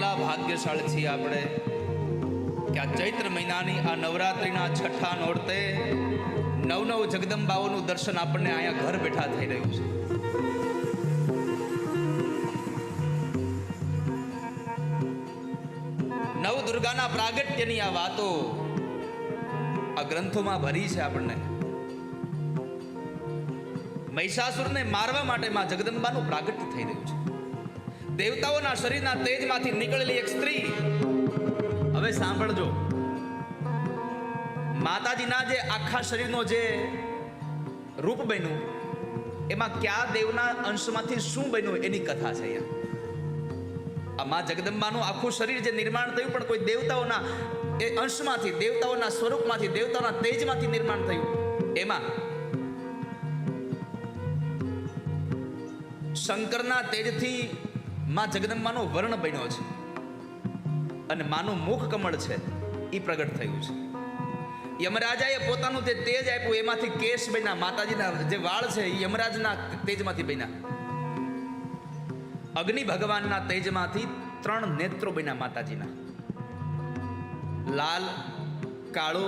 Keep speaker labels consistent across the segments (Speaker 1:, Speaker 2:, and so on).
Speaker 1: કેટલા ભાગ્યશાળી છીએ આપણે કે આ ચૈત્ર મહિનાની આ નવરાત્રિના છઠ્ઠા નોરતે નવ જગદંબાઓનું દર્શન આપણને અહીંયા ઘર બેઠા થઈ રહ્યું છે. નવ દુર્ગાના પ્રાગટ્યની આ વાતો આ ગ્રંથોમાં ભરી છે. આપણને મહિષાસુરને મારવા માટે માં જગદંબાનું પ્રાગટ્ય થઈ રહ્યું છે. દેવતાઓના શરીરના તેજમાંથી નીકળેલી એક સ્ત્રી. હવે સાંભળજો, માતાજીના જે આખા શરીરનો જે રૂપ બન્યું એમાં કયા દેવના અંશમાંથી શું બન્યું એની કથા છે. અહીંયા આ માં જગદંબાનું આખું શરીર જે નિર્માણ થયું પણ કોઈ દેવતાઓના એ અંશમાંથી, દેવતાઓના સ્વરૂપમાંથી, દેવતાઓના તેજમાંથી નિર્માણ થયું. એમાં શંકરના તેજથી માં જગદંબાનો વર્ણ બન્યો છે અને માનું મુખ કમળ છે એ પ્રગટ થયું છે. યમરાજાએ પોતાનું જે તેજ આપ્યું એમાંથી કેશ બન્યા. માતાજીના જે વાળ છે એ યમરાજના તેજમાંથી બન્યા. અગ્નિ ભગવાનના તેજમાંથી 3 નેત્રો બન્યા માતાજીના, લાલ, કાળો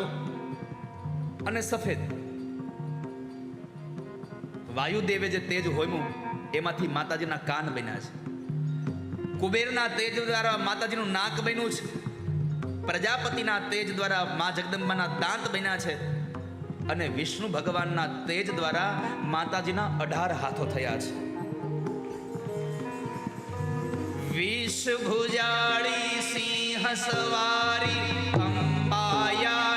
Speaker 1: અને સફેદ. વાયુદેવે જે તેજ હોમ્યું એમાંથી માતાજીના કાન બન્યા છે. કુબેરના તેજ દ્વારા માતાજીનું નાક બન્યું છે. પ્રજાપતિના તેજ દ્વારા મા જગદંબાના દાંત બન્યા છે અને વિષ્ણુ ભગવાનના તેજ દ્વારા માતાજીના 18 હાથો થયા છે. વિષભુજાળી સિંહ સવારી અંબાયાનંદે,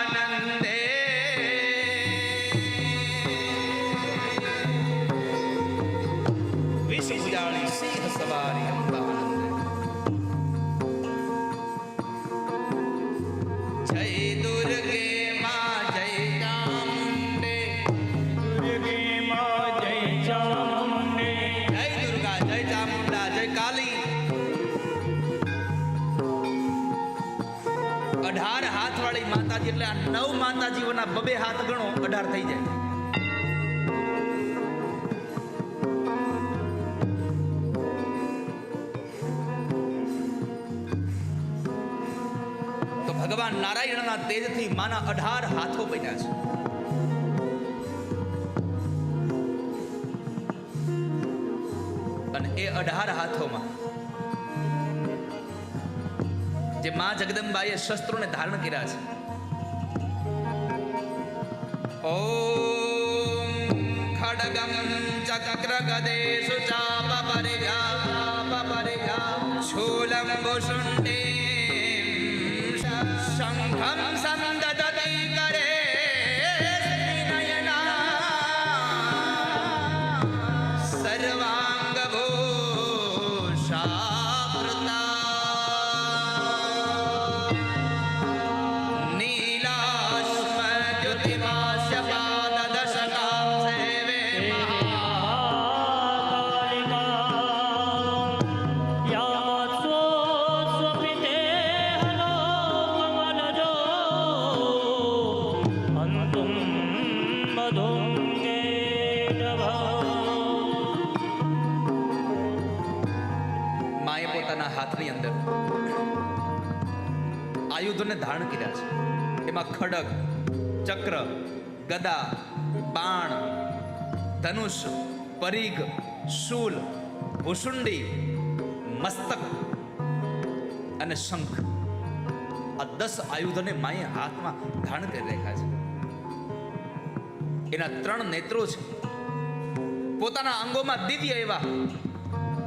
Speaker 1: વિષભુજાળી સિંહ સવારી અંબાયાનંદે. જય દુર્ગે માં જય ચામુંડે,
Speaker 2: દુર્ગે માં જય ચામુંડે,
Speaker 1: જય દુર્ગા જય ચામુંડા જય કાલી. 18 હાથ વાળી માતાજી એટલે આ 9 માતાજીઓના 2 હાથ ગણો 18 થઈ જાય. તો ભગવાન નારાયણના તેજથી માના 18 હાથો બન્યા છે. અને એ 18 હાથોમાં જે માં જગદંબાએ શસ્ત્રોને ધારણ કર્યા છે. ઓમ ખડગમ ચક્ર ગદેશુ ચાપ પરિભ્યા શૂલમ ભુષુંડે શંખમ સંદદતિ કરે નયના સર્વાંગ ભૂષાવૃતા હાથની અંદર આયુધોને ધારણ કર્યા છે. એમાં ખડગ, ચક્ર, ગદા, બાણ, ધનુષ, પરિઘ, શૂલ, ભુષુંડી, મસ્તક અને શંખ, આ 10 આયુધોને માએ હાથમાં ધારણ કરી રાખ્યા છે. એના 3 નેત્રો છે. પોતાના અંગોમાં દિવ્ય એવા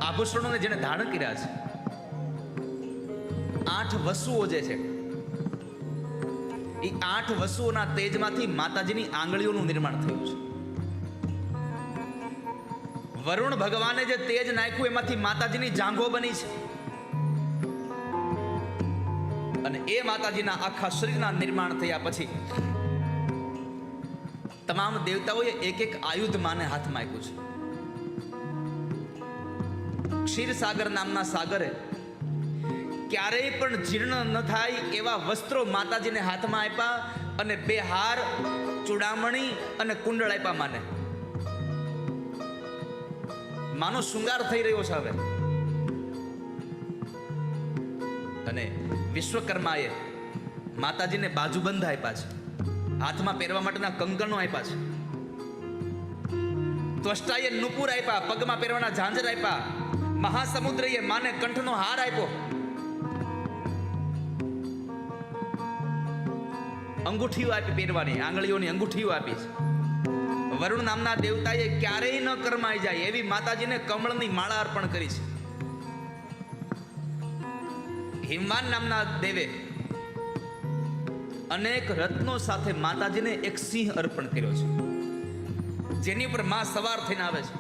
Speaker 1: આભૂષણોને જેને ધારણ કર્યા છે. 8 વસુઓ જે છે એ 8 વસુઓના તેજમાંથી માતાજીની આંગળીઓનું નિર્માણ થયું છે. વરુણ ભગવાને જે તેજ નાખ્યું એમાંથી માતાજીની જાંઘો બની છે. અને એ માતાજીના આખા શરીરના નિર્માણ થયા પછી તમામ દેવતાઓએ એક આયુધ માને હાથમાં આપ્યું છે. ક્ષીરસાગર નામના સાગરે ક્યારેય પણ જીર્ણ ન થાય એવા વસ્ત્રો માતાજીને હાથમાં આપ્યા અને 2 હાર, ચૂડામણી અને કુંડળ આપ્યા માને. માનો શૃંગાર થઈ રહ્યો છે. હવે અને વિશ્વકર્માએ માતાજીને બાજુબંધ આપ્યા છે, હાથમાં પહેરવા માટેના કંકણો આપ્યા છે. ત્વષ્ટાએ નુપુર આપ્યા, પગમાં પહેરવાના ઝાંઝર આપ્યા. મહાસમુદ્રએ માને કંઠનો હાર આપ્યો. અંગૂઠીઓ આપી પહેરવાની, આંગળીઓની અંગૂઠીઓ આપી છે. વરુણ નામના દેવતાએ ક્યારેય ન કરમાઈ જાય એવી માતાજીને કમળની માળા અર્પણ કરી છે. હિમવાન નામના દેવે અનેક રત્નો સાથે માતાજીને એક સિંહ અર્પણ કર્યો છે, જેની ઉપર માં સવાર થઈને આવે છે.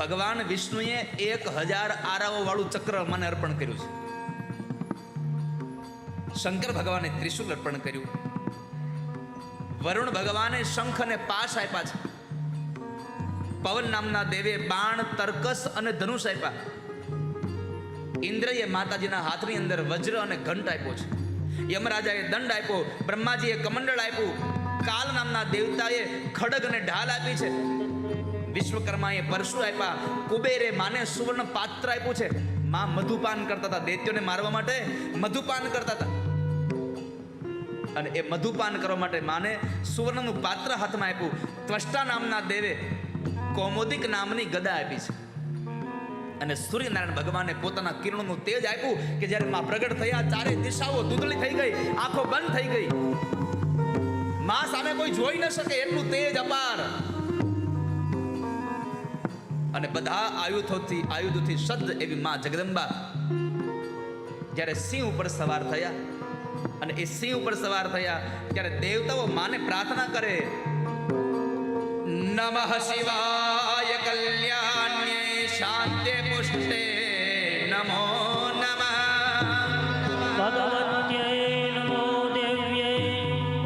Speaker 1: ભગવાન વિષ્ણુએ 1000 આરાઓ વાળું ચક્ર મને અર્પણ કર્યું છે. શંકર ભગવાને ત્રિશુલ અર્પણ કર્યું. વરુણ ભગવાને શંખ અને પાશ આપ્યા છે. પવન નામના દેવે બાણ, તર્કસ અને ધનુષ આપ્યા. ઇન્દ્રએ માતાજીના હાથની અંદર વજ્ર અને ઘંટ આપ્યો છે. યમરાજાએ દંડ આપ્યો. બ્રહ્માજીએ કમંડળ આપ્યું. કાલ નામના દેવતાએ ખડગ અને ઢાલ આપી છે. વિશ્વકર્માએ પરશુ આપ્યા. કુબેરે માને સુવર્ણ પાત્ર આપ્યું છે. માં મધુપાન કરતા હતા, દૈત્યોને મારવા માટે મધુપાન કરતા હતા, અને એ મધુપાન કરવા માટે માને સુવર્ણનું પાત્ર હાથમાં આપ્યું. ત્વષ્ટા નામના દેવે કૌમોદિક નામની ગદા આપી છે. અને સૂર્યનારાયણ ભગવાને પોતાના કિરણોનું તેજ આપ્યું કે જ્યારે માં પ્રગટ થયા, ચારે દિશાઓ ધૂંધળી થઈ ગઈ, આંખો બંધ થઈ ગઈ. માં સામે કોઈ જોઈ ન શકે એટલું તેજ અપાર. અને બધા આયુધોથી સજ્જ એવી માં જગદંબા જ્યારે સિંહ ઉપર સવાર થયા, અને એ સિંહ ઉપર સવાર થયા ત્યારે દેવતાઓ માને પ્રાર્થના કરે, નમઃ શિવાય કલ્યાણ્યે શાંતે પુષ્ટે નમો નમઃ.
Speaker 2: ભગવત્યે નમો દેવ્યે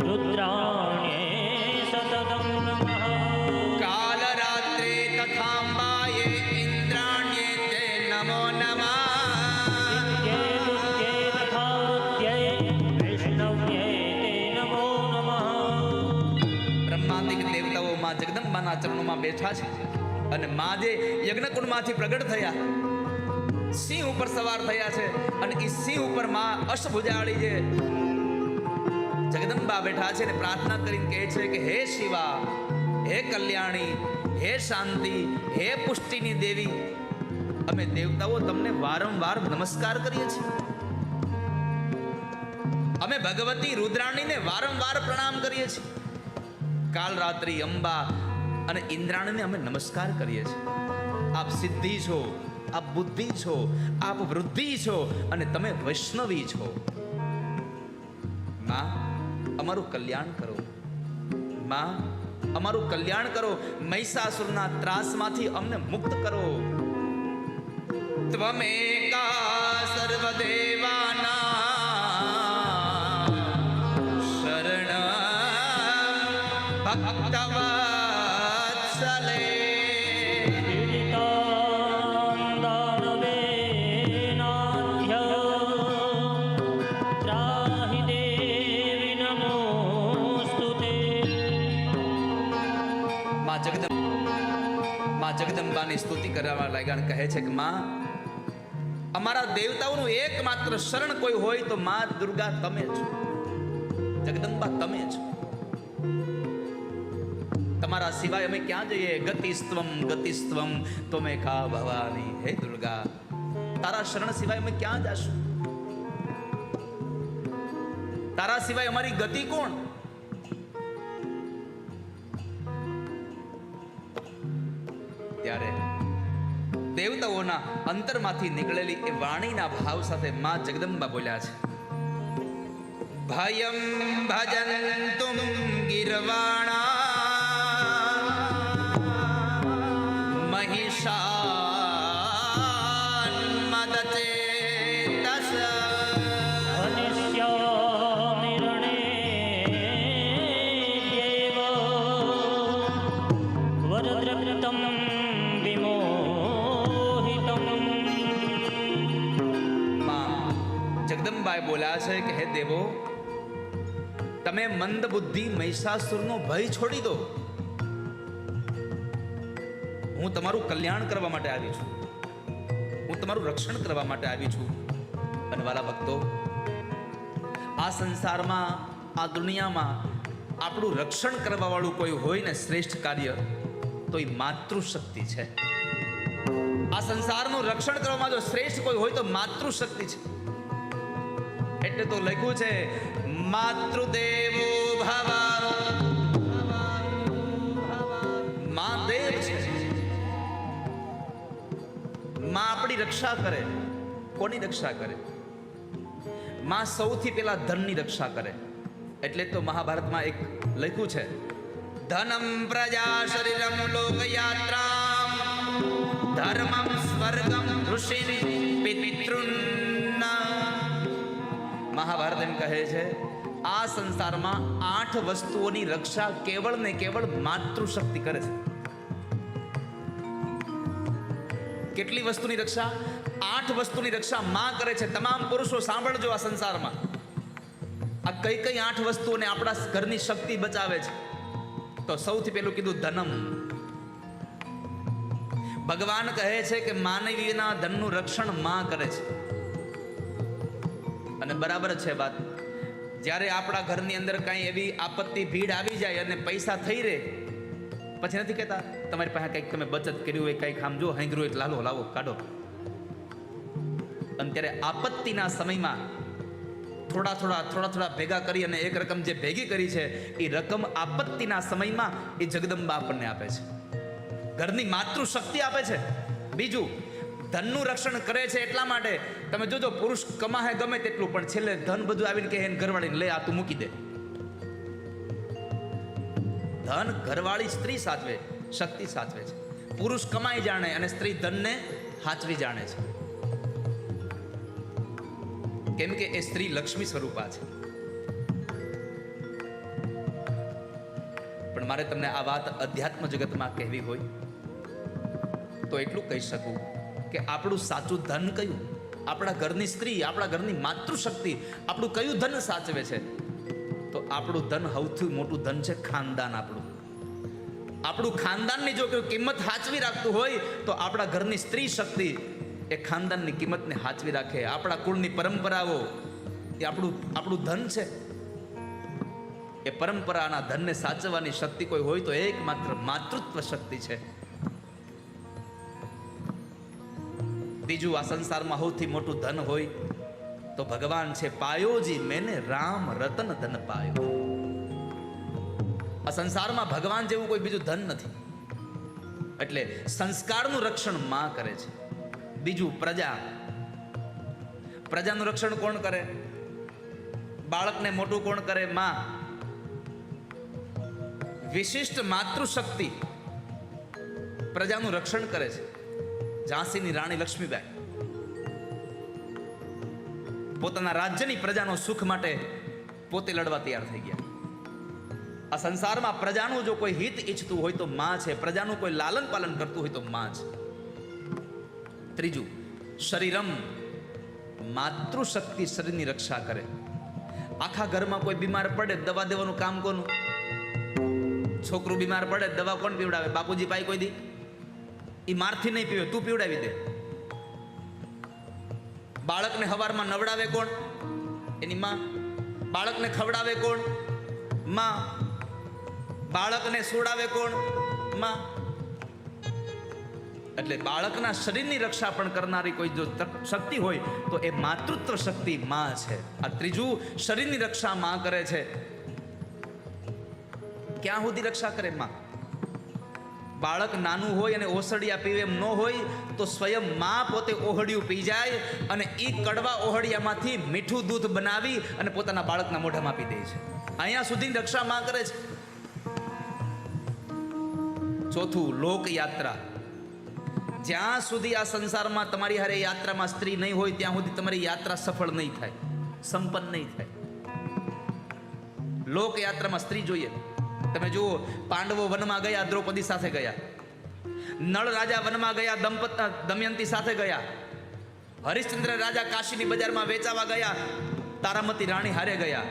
Speaker 2: રુદ્રાણ્યે સતતં નમઃ.
Speaker 1: કાલરાત્રે તથાંબાયે ઇન્દ્રાણ્યે તે નમો નમઃ. જગદંબાના ચરણોમાં બેઠા છે, અને માં જે યજ્ઞકુંડમાંથી પ્રગટ થયા, સિંહ ઉપર સવાર થયા છે, અને એ સિંહ ઉપર માં અષ્ટભુજાળી છે જગદંબા બેઠા છે, અને પ્રાર્થના કરીને કહે છે કે હે શિવા, હે કલ્યાણી, હે શાંતિ, હે પુષ્ટિની દેવી, અમે દેવતાઓ તમને વારંવાર નમસ્કાર કરીએ છીએ. અમે ભગવતી રુદ્રાણીને વારંવાર પ્રણામ કરીએ છીએ. કાલ રાત્રિ અંબા અને ઇન્દ્રાણીને અમે નમસ્કાર કરીએ છીએ. આપ સિદ્ધિ છો, આપ બુદ્ધિ છો, આપ વૃદ્ધિ છો, અને તમે વૈષ્ણવી છો. માં, અમારું કલ્યાણ કરો. માં, અમારું કલ્યાણ કરો. મહિષાસુરના ત્રાસમાંથી અમને મુક્ત કરો. ત્વમેકા સર્વદેવાના ભક્તવત્સલે.
Speaker 2: પીડિતાં દાનવેનાધ્ય ત્રાહિ દેવી નમોસ્તુતે.
Speaker 1: માં જગદંબાની સ્તુતિ કરવા લાગ્યા, કહે છે કે માં, અમારા દેવતાઓનું એકમાત્ર શરણ કોઈ હોય તો માં દુર્ગા તમે છો, જગદંબા તમે છો. તમારા સિવાય અમે ક્યાં જઈએ? ગતિસ્ત્વમ ગતિસ્ત્વમ ત્વમેકા ભવાની. હે દુર્ગા, તારા શરણ સિવાય અમે ક્યાં જાશું? તારા સિવાય અમારી ગતિ કોણ? ત્યારે દેવતાઓના અંતરમાંથી નીકળેલી એ વાણીના ભાવ સાથે માં જગદંબા બોલ્યા છે, ભયમ ભજન્તુમ ગિરવાણા બોલ્યા છે કે હે દેવો, તમે મંદ બુદ્ધિ મહિષાસુરનો ભય છોડી દો. હું તમારું કલ્યાણ કરવા માટે આવી છું. હું તમારું રક્ષણ કરવા માટે આવી છું. અને વાલા ભક્તો, આ સંસારમાં, આ દુનિયામાં આપણું રક્ષણ કરવા વાળું કોઈ હોય ને શ્રેષ્ઠ કાર્ય, તો એ માતૃશક્તિ છે. આ સંસારનું રક્ષણ કરવામાં જો શ્રેષ્ઠ કોઈ હોય તો માતૃશક્તિ છે. એટલે તો લખ્યું છે, માતૃદેવો ભવ. માં દેવ છે. માં આપણી રક્ષા કરે. કોની રક્ષા કરે? માં સૌથી પહેલા ધનની રક્ષા કરે. એટલે તો મહાભારતમાં એક લખ્યું છે, ધનમ પ્રજા શરીરમ લોકયાત્રામ ધર્મમ સ્વર્ગમ ઋષિ પિતૃન. મહાભારત એમ કહે છે, આ સંસારમાં 8 વસ્તુઓની રક્ષા કેવળ ને કેવળ માતૃશક્તિ કરે છે. કેટલી વસ્તુની રક્ષા? 8 વસ્તુની રક્ષા માં કરે છે. તમામ પુરુષો સાંભળજો, આ સંસારમાં આ કઈ કઈ 8 વસ્તુઓને આપણા ઘરની શક્તિ બચાવે છે. તો સૌથી પહેલું કીધું ધનમ. ભગવાન કહે છે કે માનવીના ધનનું રક્ષણ માં કરે છે. અને બરાબર છે વાત. જ્યારે આપણા ઘરની અંદર કઈ એવી આપત્તિ ભીડ આવી જાય અને પૈસા થઈ રહે, પછી નથી કહેતા તમારી પાસે કંઈક તમે બચત કર્યું હોય, કંઈક આમ જો હાંગરું હોય લાલો લાવો કાઢો. અને ત્યારે આપત્તિના સમયમાં થોડા ભેગા કરી અને એક રકમ જે ભેગી કરી છે એ રકમ આપત્તિના સમયમાં એ જગદંબા આપણને આપે છે. ઘરની માતૃશક્તિ આપે છે. બીજું, ધનનું રક્ષણ કરે છે એટલા માટે તમે જોજો, પુરુષ કમાહે ગમે તેટલું, પણ છેલ્લે ધન બધું આવીને કહે ઘરવાળીને, લે આ તું મૂકી દે. ધન ઘરવાળી સ્ત્રી સાચવે, શક્તિ સાચવે છે. પુરુષ કમાઈ જાણે અને સ્ત્રી ધનને હાચવી જાણે છે. કેમ કે એ સ્ત્રી લક્ષ્મી સ્વરૂપા છે. પણ મારે તમને આ વાત અધ્યાત્મ જગતમાં કહેવી હોય તો એટલું કહી શકું કે આપણું સાચું ધન કયું? આપણા ઘરની સ્ત્રી, આપણા ઘરની માતૃશક્તિ આપણું કયું ધન સાચવે છે? તો આપણું ધન સૌથી મોટું ધન છે ખાનદાન. આપણું ખાનદાનની જો કોઈ કિંમત હાચવી રાખતું હોય તો આપણા ઘરની સ્ત્રી શક્તિ એ ખાનદાનની કિંમતને હાચવી રાખે. આપણા કુળની પરંપરાઓ એ આપણું ધન છે. એ પરંપરાના ધનને સાચવવાની શક્તિ કોઈ હોય તો એકમાત્ર માતૃત્વ શક્તિ છે. બીજું, આ સંસારમાં સૌથી મોટું ધન હોય તો ભગવાન છે, પાયોજી મેને રામ રતન ધન પાયો. આ સંસારમાં ભગવાન જેવું કોઈ બીજું ધન નથી. એટલે સંસ્કારનું રક્ષણ માં કરે છે. બીજું, પ્રજાનું રક્ષણ કોણ કરે? બાળકને મોટું કોણ કરે? માં. વિશિષ્ટ માતૃશક્તિ પ્રજાનું રક્ષણ કરે છે. ઝાંસીની રાણી લક્ષ્મીબાઈ પોતાના રાજ્યની પ્રજાનો સુખ માટે પોતે લડવા તૈયાર થઈ ગયા. આ સંસારમાં પ્રજાનું જો કોઈ હિત ઈચ્છતું હોય તો માં છે. પ્રજાનું કોઈ લાલન પાલન કરતું હોય તો માં છે. ત્રીજું, શરીરમ. માતૃશક્તિ શરીરની રક્ષા કરે. આખા ઘરમાં કોઈ બીમાર પડે, દવા દેવાનું કામ કોનું? છોકરું બીમાર પડે, દવા કોણ પીવડાવે? બાપુજી પાઈ કોઈ દી? એ મારથી નહીં પીવે, તું પીવડાવી દે. બાળકને હવારમાં નવડાવે કોણ? એની માં. બાળકને ખવડાવે કોણ? માં. બાળકને સુડાવે કોણ? માં. એટલે બાળકના શરીરની રક્ષા પણ કરનારી કોઈ જો શક્તિ હોય તો એ માતૃત્વ શક્તિ માં છે. આ ત્રીજું, શરીરની રક્ષા માં કરે છે. ક્યાં સુધી રક્ષા કરે માં? બાળક નાનું હોય અને ઓસડિયા પીવે એમ ન હોય તો સ્વયં માં પોતે ઓહડિયું પી જાય અને એ કડવા ઓહડિયામાંથી મીઠું દૂધ બનાવી અને પોતાના બાળકના મોઢામાં આપી દે છે. અહીંયા સુધી રક્ષા માં કરે છે. ચોથું, લોકયાત્રા. જ્યાં સુધી આ સંસારમાં તમારી હારે યાત્રામાં સ્ત્રી નહીં હોય ત્યાં સુધી તમારી યાત્રા સફળ નહીં થાય, સંપન્ન નહીં થાય. લોકયાત્રામાં સ્ત્રી જોઈએ. તમે જુઓ, પાંડવો વનમાં ગયા, દ્રૌપદી સાથે ગયા. નળ રાજા વનમાં ગયા, દમયંતી સાથે ગયા. હરિશ્ચંદ્ર રાજા કાશીની બજારમાં વેચાવા ગયા, તારામતી રાણી હારે ગયા.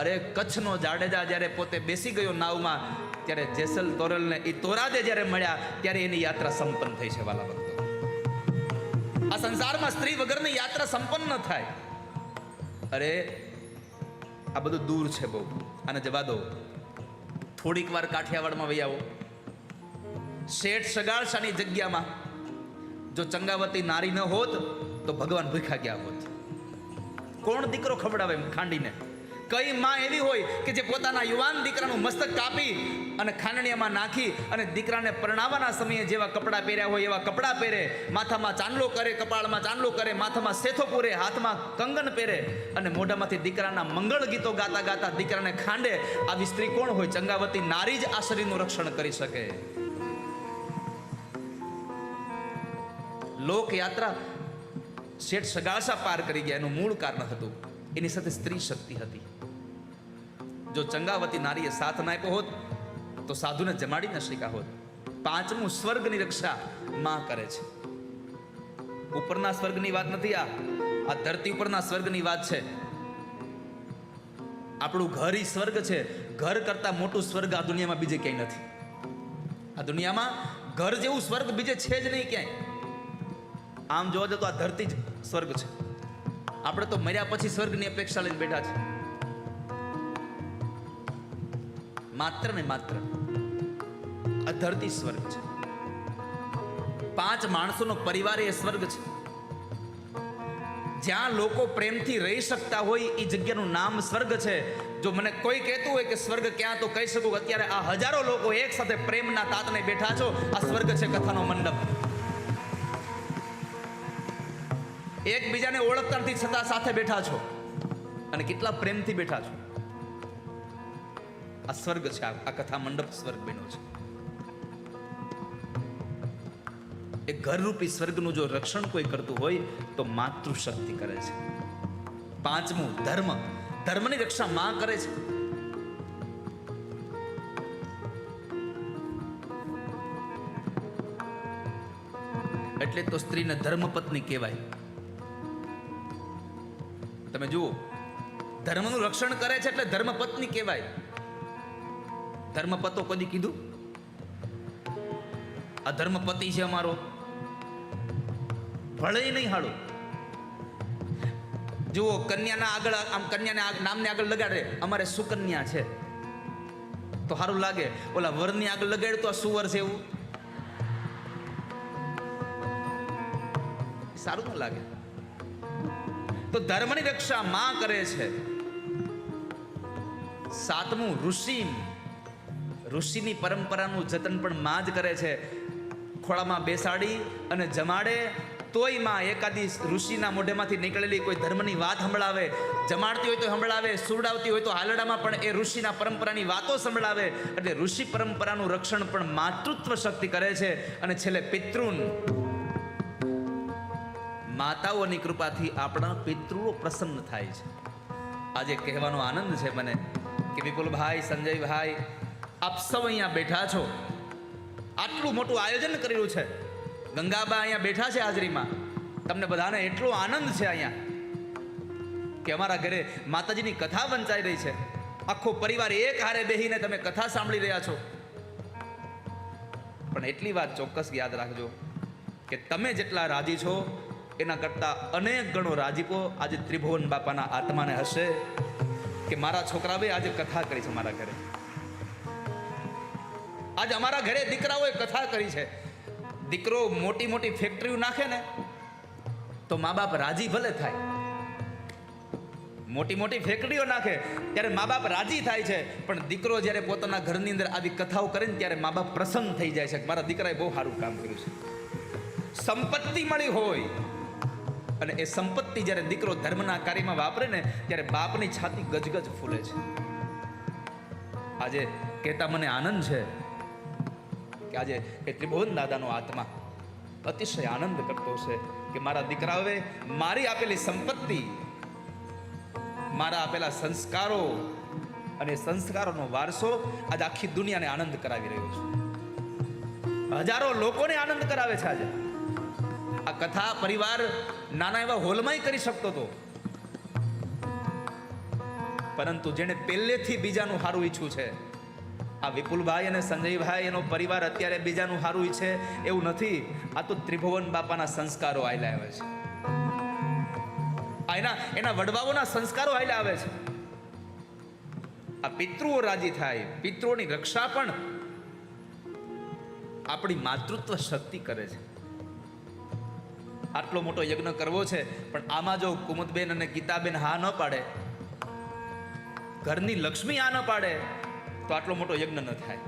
Speaker 1: અરે કચ્છનો જાડેજા જ્યારે પોતે બેસી ગયો નાવમાં, ત્યારે જેસલ તોરલને એ તોરાદે જ્યારે મળ્યા ત્યારે એની યાત્રા સંપન્ન થઈ છે. વાલા ભક્તો, આ સંસારમાં સ્ત્રી વગરની યાત્રા સંપન્ન ન થાય. અરે આ બધું દૂર છે બહુ, આને જવા દો. થોડીક વાર કાઠિયાવાડમાં વહી આવો. શેઠ સગાળશાની જગ્યામાં જો ચંગાવતી નારી ન હોત તો ભગવાન ભૂખ્યા ગયા હોત. કોણ દીકરો ખવડાવે ખાંડીને? કઈ માં એવી હોય કે જે પોતાના યુવાન દીકરાનું મસ્તક કાપી અને ખાંડણીયામાં નાખી અને દીકરાને પરણાવવાના સમયે જેવા કપડાં પહેર્યા હોય એવા કપડાં પહેરે, માથામાં ચાંદલો કરે, કપાળમાં ચાંદલો કરે, માથામાં સેથો પૂરે, હાથમાં કંગન પહેરે અને મોઢામાંથી દીકરાના મંગળ ગીતો ગાતા ગાતા દીકરાને ખાંડે? આવી સ્ત્રી કોણ હોય? ચંગાવતી નારી જ આ શરીરનું રક્ષણ કરી શકે. લોકયાત્રા શેઠ સગાળસા પાર કરી ગયા. એનું મૂળ કારણ હતું એની સાથે સ્ત્રી શક્તિ હતી. જો ચંગાવતી નારીએ સાથ ના આપ્યો હોત તો સાધુને જમાડી ન શક્યા હોત. પાંચમું, સ્વર્ગની રક્ષા માં કરે છે. ઉપરના સ્વર્ગની વાત નથી, આ ધરતી ઉપરના સ્વર્ગની વાત છે. આપણું ઘર ઈ સ્વર્ગ છે. ઘર કરતા મોટું સ્વર્ગ આ દુનિયામાં બીજે ક્યાંય નથી. આ દુનિયામાં ઘર જેવું સ્વર્ગ બીજે છે જ નહીં ક્યાંય. આમ જોવા જતો આ ધરતી જ સ્વર્ગ છે. આપણે તો મર્યા પછી સ્વર્ગની અપેક્ષા લઈને બેઠા છે. માત્ર ને માત્ર આ ધરતી સ્વર્ગ છે. 5 માણસોનો પરિવાર એ સ્વર્ગ છે. જ્યાં લોકો પ્રેમથી રહી શકતા હોય એ જગ્યાનું નામ સ્વર્ગ છે. જો મને કોઈ કહેતું હોય કે સ્વર્ગ ક્યાં, તો કહી શકું અત્યારે આ હજારો લોકો એક સાથે પ્રેમના તાતને બેઠા છો, આ સ્વર્ગ છે, કથાનો મંડપ. એકબીજાને ઓળખતા નથી છતાં સાથે બેઠા છો અને કેટલા પ્રેમથી બેઠા છો. આ સ્વર્ગ છે. આ કથા મંડપ સ્વર્ગ બન્યો છે. એ ઘરરૂપી સ્વર્ગનું જો રક્ષણ કોઈ કરતું હોય તો માતૃશક્તિ કરે છે. પાંચમું, ધર્મ. ધર્મની રક્ષા માં કરે છે. એટલે તો સ્ત્રીને ધર્મપત્ની કહેવાય. તમે જુઓ, ધર્મનું રક્ષણ કરે છે એટલે ધર્મપત્ની કહેવાય. ધર્મપતો કદી કીધું આ ધર્મપતિ છે અમારો? ભળે નહીં હાડું. જુઓ, કન્યાના આગળ આમ કન્યાને નામને આગળ લગાડે, અમારે સુકન્યા છે તો સારું લાગે. ઓલા વરની આગળ લગાડે તો આ સુવર છે એવું સારું ન લાગે. તો ધર્મની રક્ષા માં કરે છે. સાતમું, ઋષિની પરંપરાનું જતન પણ માં જ કરે છે. ખોળામાં બેસાડી અને જમાડે તોય માં એકાદી ઋષિના મોઢેમાંથી નીકળેલી કોઈ ધર્મની વાત સંભળાવે. જમાડતી હોય તો સંભળાવે, સુરડાવતી હોય તો હાલડામાં પણ એ ઋષિના પરંપરાની વાતો સંભળાવે. એટલે ઋષિ પરંપરાનું રક્ષણ પણ માતૃત્વ શક્તિ કરે છે. અને છેલ્લે પિતૃન, માતાઓની કૃપાથી આપણા પિતૃઓ પ્રસન્ન થાય છે. આજે કહેવાનો આનંદ છે મને કે વિપુલભાઈ, સંજયભાઈ, આપ સૌ અહીંયા બેઠા છો. આટલું મોટું આયોજન કરેલું છે. ગંગાબા અહીંયા બેઠા છે હાજરીમાં. તમને બધાને એટલો આનંદ છે અહીંયા કે અમારા ઘરે માતાજીની કથા વંચાઈ રહી છે. આખો પરિવાર એક હારે બેહીને તમે કથા સાંભળી રહ્યા છો. પણ એટલી વાત ચોક્કસ યાદ રાખજો કે તમે જેટલા રાજી છો એના કરતા અનેક ગણો રાજીપો આજે ત્રિભુવન બાપાના આત્માને હશે કે મારા છોકરાઓએ આજે કથા કરી છે. મારા ઘરે આજે અમારા ઘરે દીકરાઓએ કથા કરી છે. દીકરો મોટી મોટી ફેક્ટરીઓ નાખે ને તો મા બાપ રાજી ભલે થાય. મોટી મોટી ફેક્ટરીઓ નાખે ત્યારે મા બાપ રાજી થાય છે, પણ દીકરો જ્યારે પોતાના ઘરની અંદર આવી કથાઓ કરે ને ત્યારે મા બાપ પ્રસન્ન થઈ જાય છે કે મારા દીકરાએ બહુ સારું કામ કર્યું છે. સંપત્તિ મળી હોય અને એ સંપત્તિ જ્યારે દીકરો ધર્મના કાર્યમાં વાપરે ને ત્યારે બાપની છાતી ગજગજ ફૂલે છે. આજે કહેતા મને આનંદ છે કે આજે એ ત્રિભુવન દાદાનો આત્મા અતિશય આનંદ કરતો છે કે મારા દીકરાઓએ મારી આપેલી સંપત્તિ, મારા આપેલા સંસ્કારો અને સંસ્કારોનો વારસો આજે આખી દુનિયાને આનંદ કરાવી રહ્યો છે. હજારો લોકોને આનંદ કરાવે છે. આજે આ કથા પરિવાર નાના એવા હોલમાં કરી શકતો હતો, પરંતુ જેને પહેલેથી બીજાનું સારું ઈચ્છું છે આ વિપુલભાઈ અને સંજયભાઈ એનો પરિવાર અત્યારે બીજાનું સારું ઈચ્છે એવું નથી. આ તો ત્રિભુવન બાપાના સંસ્કારો આયલા આવે છે. આ એના વડવાઓના સંસ્કારો આયલા આવે છે. આ પિતૃઓ રાજી થાય, પિતૃઓની રક્ષા પણ આપણી માતૃત્વ શક્તિ કરે છે. આટલો મોટો યજ્ઞ કરવો છે, પણ આમાં જો કુમુદબેન અને ગીતાબેન હા ન પાડે, ઘરની લક્ષ્મી આ ન પાડે, તો આટલો મોટો યજ્ઞ ન થાય.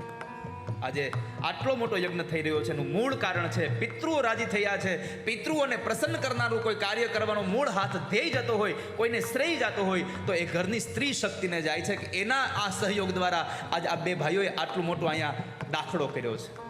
Speaker 1: આજે આટલો મોટો યજ્ઞ થઈ રહ્યો છે એનું મૂળ કારણ છે પિતૃઓ રાજી થયા છે. પિતૃઓને પ્રસન્ન કરનારું કોઈ કાર્ય કરવાનો મૂળ હાથ ધ્યેય જતો હોય, કોઈને શ્રેય જતો હોય, તો એ ઘરની સ્ત્રી શક્તિને જાય છે કે એના આ સહયોગ દ્વારા આજ આ બે ભાઈઓએ આટલું મોટું અહીંયા દાખલો કર્યો છે.